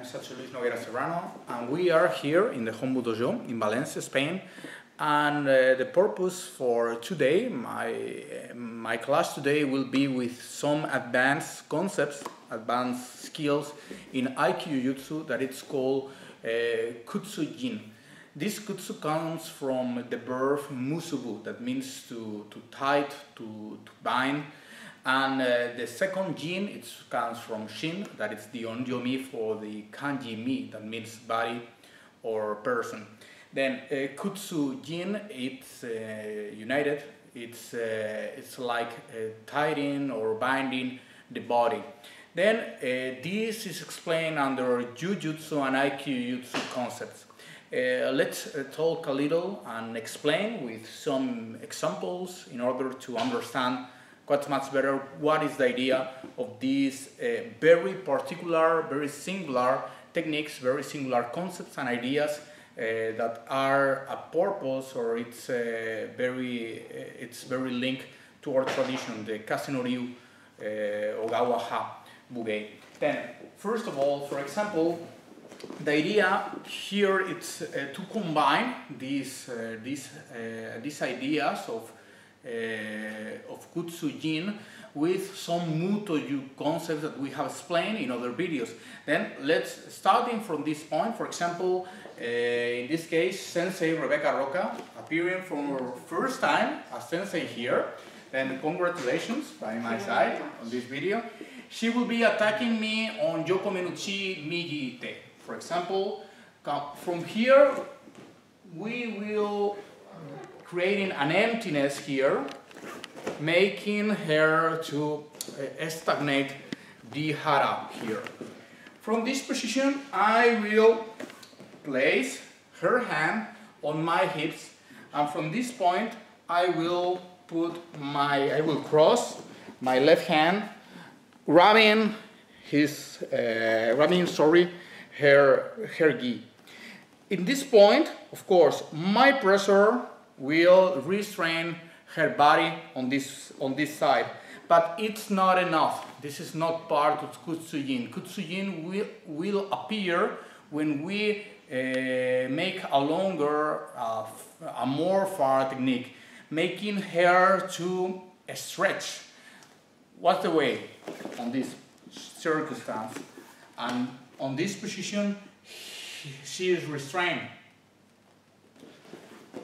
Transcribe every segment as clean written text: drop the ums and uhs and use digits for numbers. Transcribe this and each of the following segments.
And we are here in the Hombu Dojo in Valencia, Spain. And the purpose for today, my class today will be with some advanced concepts, advanced skills in Aikido-jutsu that it's called Kutsujin. This kutsu comes from the verb musubu, that means to tie, to bind. And the second jin, it comes from shin, that is the onryomi for the kanji mi, that means body or person. Then kutsu jin, it's united, it's like tying or binding the body. Then this is explained under jujutsu and aikido-jutsu concepts. Let's talk a little and explain with some examples in order to understand quite much better what is the idea of these very particular, very singular techniques, very singular concepts and ideas that are a purpose, or it's very linked to our tradition, the Kaze no Ryu, Ogawa ha Bugei. Then, first of all, for example, the idea here is to combine these ideas of Kutsujin with some Mutoju concepts that we have explained in other videos. Then let's starting from this point. For example, in this case, Sensei Rebecca Roca appearing for her first time as Sensei here. Then congratulations by my side on this video. She will be attacking me on Yoko Menuchi Migi Te. For example, from here we will creating an emptiness here, making her to stagnate the hara here. From this position, I will place her hand on my hips, and from this point, I will cross my left hand, grabbing her gi. In this point, of course, my pressure will restrain her body on this side, but it's not enough. This is not part of Kutsujin. Kutsujin will appear when we make a longer, a more far technique, making her to stretch. What's the way? On this circumstance, and on this position, she is restrained.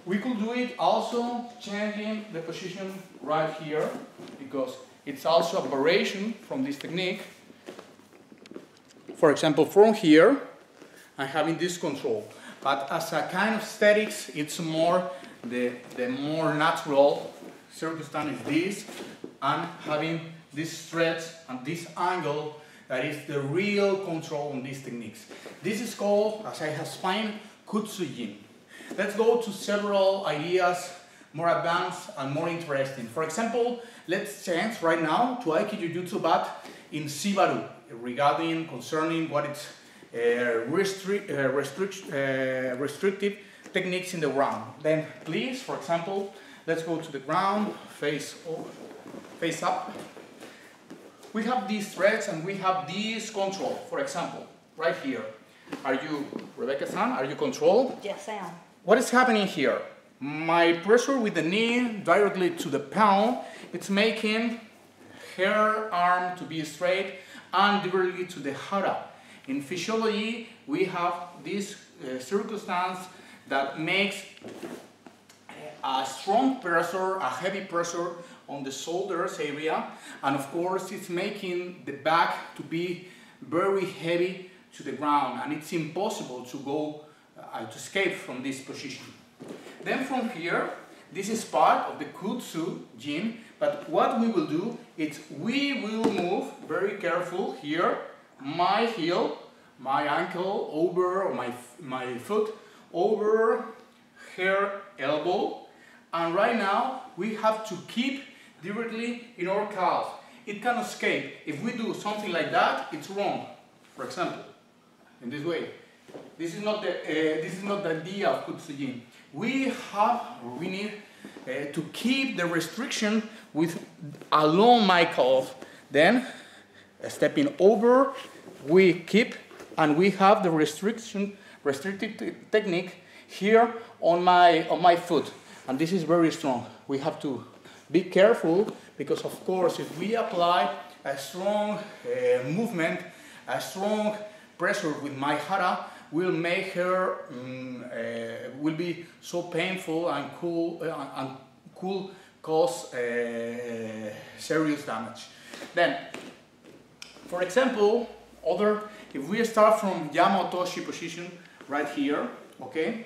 We could do it also changing the position right here, because it's also a variation from this technique. For example, from here, I'm having this control, but as a kind of aesthetics, it's more the more natural circumstance is this, and having this stretch and this angle that is the real control on these techniques. This is called, as I have explained, Kutsujin. Let's go to several ideas, more advanced and more interesting. For example, let's change right now to Aikido-jutsu, but in Sibaru, concerning what is restrictive techniques in the ground. Then please, for example, let's go to the ground, face up. We have these threads and we have this control. For example, right here. Are you, Rebecca-san, are you controlled? Yes, I am. What is happening here? My pressure with the knee directly to the palm, it's making her arm to be straight and directly to the hara. In physiology, we have this circumstance that makes a strong pressure, a heavy pressure on the shoulders area, and of course it's making the back to be very heavy to the ground, and it's impossible to go to escape from this position. Then from here, this is part of the Kutsujin, but what we will do is we will move very careful here, my heel, my ankle over, or my foot over her elbow, and right now we have to keep directly in our calf. It can escape. If we do something like that, it's wrong. For example, in this way. This is not the idea of Kutsujin. We need to keep the restriction with along my calf. Then, stepping over, we keep and we have the restrictive technique here on my foot, and this is very strong. We have to be careful because, of course, if we apply a strong movement, a strong pressure with my hara, will make her will be so painful and could cause serious damage. Then, for example, if we start from Yamaotoshi position right here, okay,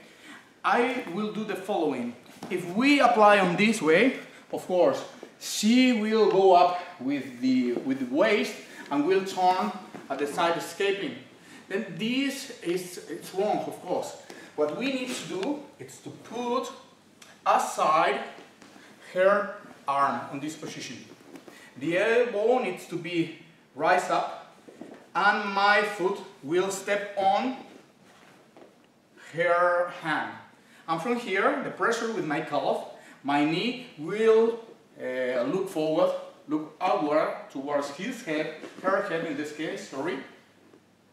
I will do the following. If we apply on this way, of course, she will go up with the waist and will turn at the side escaping. Then this is wrong, of course. What we need to do is to put aside her arm on this position. The elbow needs to be raised up, and my foot will step on her hand. And from here, the pressure with my calf, my knee will look forward, look outward towards his head, her head in this case, sorry,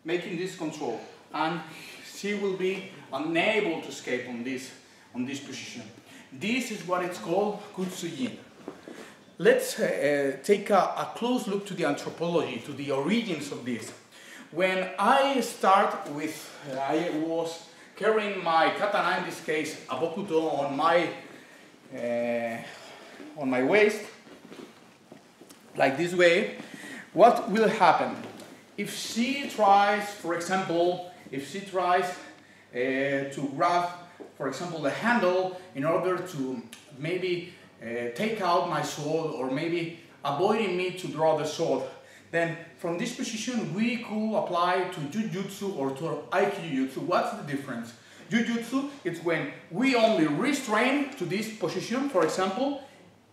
making this control. And she will be unable to escape on this position. This is what it's called Kutsujin. Let's take a close look to the anthropology, to the origins of this. When I start with, I was carrying my katana, in this case a bokuto, on my waist, like this way, what will happen? If she tries, for example, to grab, for example, the handle in order to maybe take out my sword, or maybe avoiding me to draw the sword, then from this position we could apply to jujutsu or to aikijutsu. What's the difference? Jujutsu is when we only restrain to this position. For example,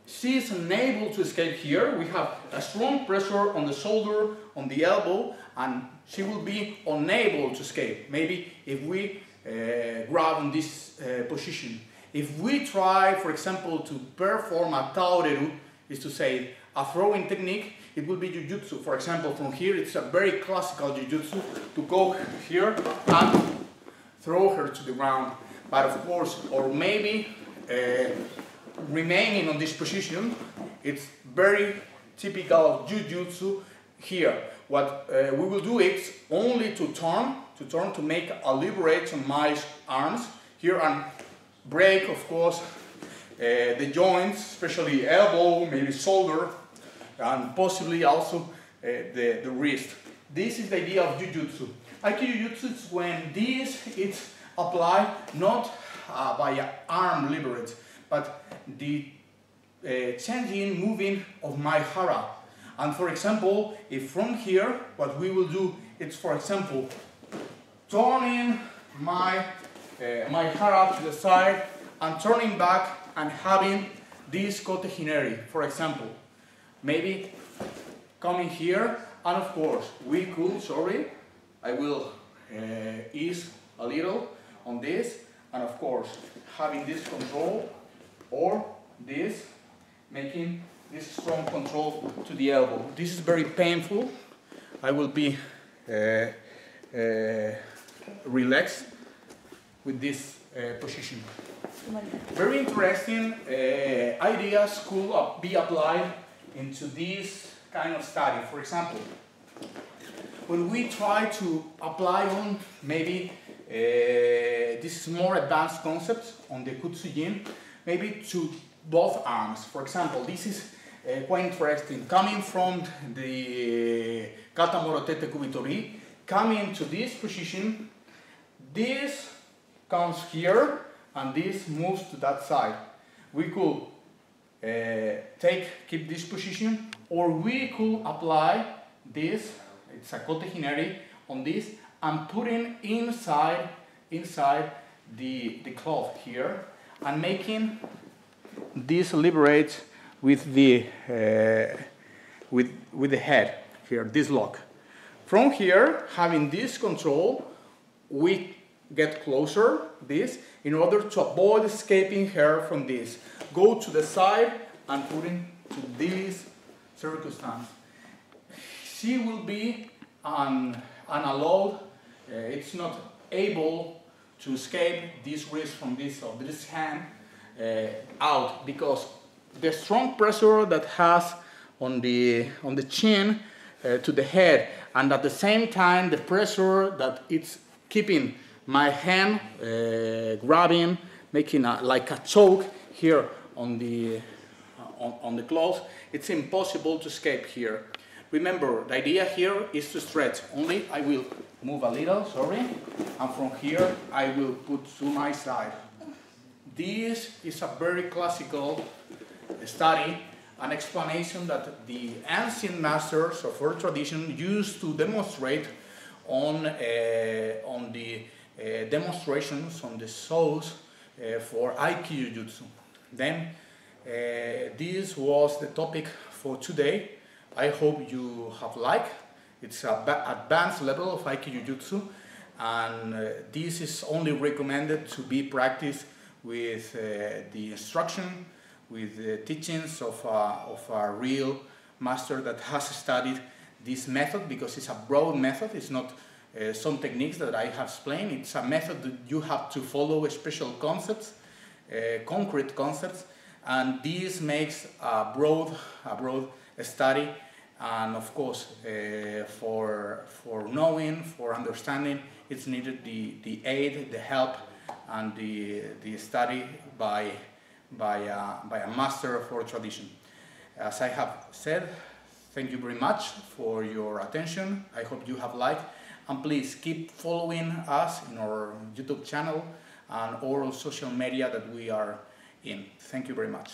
she is unable to escape here. We have a strong pressure on the shoulder, on the elbow, and she will be unable to escape. Maybe if we grab on this position. If we try, for example, to perform a taoreru, is to say a throwing technique, it will be jujutsu. For example, from here, it's a very classical jujutsu to go here and throw her to the ground. But of course, or maybe remaining on this position, it's very typical of jujutsu here. What we will do is only to turn to make a liberate on my arms here and break, of course, the joints, especially elbow, maybe shoulder, and possibly also the wrist. This is the idea of jujutsu. Aikijutsu is when this is applied not by an arm liberate, but the changing, moving of my hara. And for example, if from here, what we will do is, for example, turning my hara to the side and turning back and having this kote hineri, for example. Maybe coming here, and of course, we could, I will ease a little on this, and of course, having this control, or this, making this strong control to the elbow. This is very painful. I will be relaxed with this position. Very interesting ideas could be applied into this kind of study. For example, when we try to apply on maybe this more advanced concepts on the Kutsujin, maybe to both arms. For example, this is quite interesting. Coming from the Kata Morotete Kubitori, coming to this position, this comes here and this moves to that side. We could keep this position, or we could apply this, it's a kote hineri, on this, and putting inside the cloth here, and making this liberate with the head here, this lock. From here, having this control, we get closer, this, in order to avoid escaping her from this. Go to the side and put into this circumstance. She will be unallowed it's not able to escape this wrist from this hand out, because the strong pressure that has on the chin to the head, and at the same time the pressure that it's keeping my hand grabbing, making like a choke here on the clothes, it's impossible to escape here. Remember, the idea here is to stretch. Only I will move a little, sorry, and from here I will put to my side. This is a very classical study, an explanation that the ancient masters of our tradition used to demonstrate on the demonstrations on the shows for Aikido-jutsu. Then this was the topic for today. I hope you have liked. It's an advanced level of Aikido-jutsu, and this is only recommended to be practiced with the instruction, with the teachings of a real master that has studied this method, because it's a broad method. It's not some techniques that I have explained. It's a method that you have to follow special concepts, concrete concepts, and this makes a broad study. And of course, for knowing, for understanding, it's needed the aid, the help, and the study by a master of our tradition. As I have said, thank you very much for your attention. I hope you have liked, and please keep following us in our YouTube channel and all social media that we are in. Thank you very much.